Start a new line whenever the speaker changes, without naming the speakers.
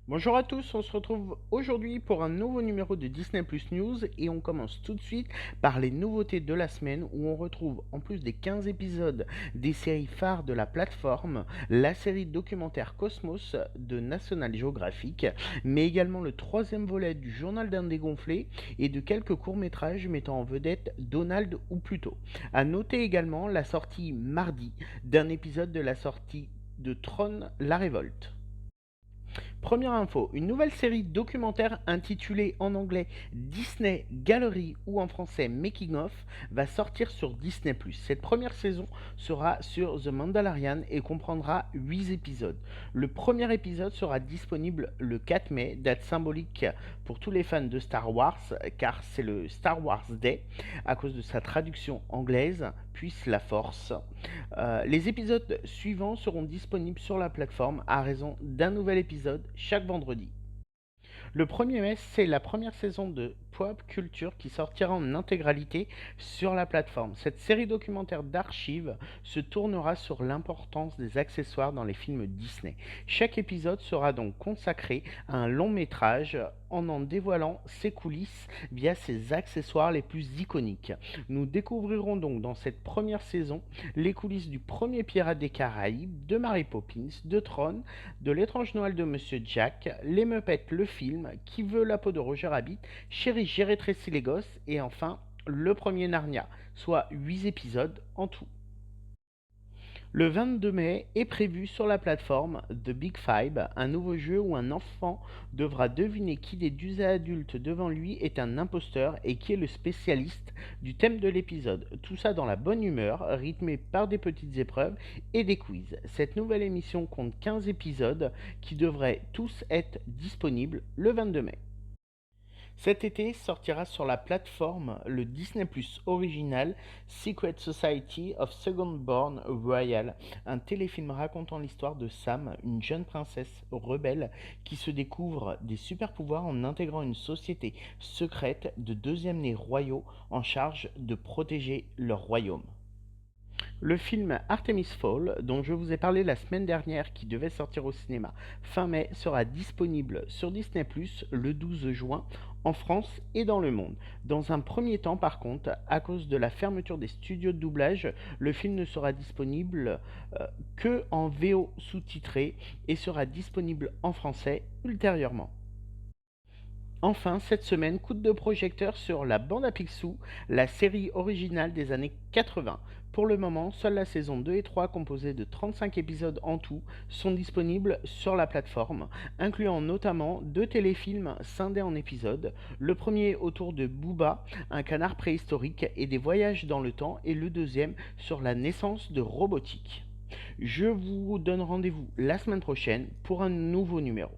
Bonjour à tous, on se retrouve aujourd'hui pour un nouveau numéro de Disney Plus News et on commence tout de suite par les nouveautés de la semaine où on retrouve en plus des 15 épisodes des séries phares de la plateforme, la série documentaire Cosmos de National Geographic, mais également le troisième volet du Journal d'un dégonflé et de quelques courts-métrages mettant en vedette Donald ou Pluto. A noter également la sortie mardi d'un épisode de la sortie de Tron La Révolte. Première info, une nouvelle série documentaire intitulée en anglais Disney Gallery ou en français Making of va sortir sur Disney+. Cette première saison sera sur The Mandalorian et comprendra 8 épisodes. Le premier épisode sera disponible le 4 mai, date symbolique pour tous les fans de Star Wars car c'est le Star Wars Day à cause de sa traduction anglaise, puisse la force. Les épisodes suivants seront disponibles sur la plateforme à raison d'un nouvel épisode chaque vendredi. Le 1er mai, c'est la première saison de Pop Culture qui sortira en intégralité sur la plateforme. Cette série documentaire d'archives se tournera sur l'importance des accessoires dans les films Disney. Chaque épisode sera donc consacré à un long métrage en dévoilant ses coulisses via ses accessoires les plus iconiques. Nous découvrirons donc dans cette première saison les coulisses du premier Pirate des Caraïbes, de Mary Poppins, de Tron, de l'étrange Noël de Monsieur Jack, les Muppets le film, Qui veut la peau de Roger Rabbit, Chérie j'ai rétréci les gosses et enfin le premier Narnia, soit 8 épisodes en tout. Le 22 mai est prévu sur la plateforme The Big Five, un nouveau jeu où un enfant devra deviner qui des 12 adultes devant lui est un imposteur et qui est le spécialiste du thème de l'épisode. Tout ça dans la bonne humeur, rythmé par des petites épreuves et des quiz. Cette nouvelle émission compte 15 épisodes qui devraient tous être disponibles le 22 mai. Cet été sortira sur la plateforme le Disney Plus original Secret Society of Second Born Royal, un téléfilm racontant l'histoire de Sam, une jeune princesse rebelle qui se découvre des super pouvoirs en intégrant une société secrète de deuxième-nés royaux en charge de protéger leur royaume. Le film Artemis Fall, dont je vous ai parlé la semaine dernière, qui devait sortir au cinéma fin mai, sera disponible sur Disney Plus le 12 juin en France et dans le monde. Dans un premier temps, par contre, à cause de la fermeture des studios de doublage, le film ne sera disponible que en VO sous-titré et sera disponible en français ultérieurement. Enfin, cette semaine, coup de projecteur sur la bande à Picsou, la série originale des années 80. Pour le moment, seule la saison 2 et 3, composée de 35 épisodes en tout, sont disponibles sur la plateforme, incluant notamment 2 téléfilms scindés en épisodes. Le premier autour de Booba, un canard préhistorique et des voyages dans le temps, et le deuxième sur la naissance de robotique. Je vous donne rendez-vous la semaine prochaine pour un nouveau numéro.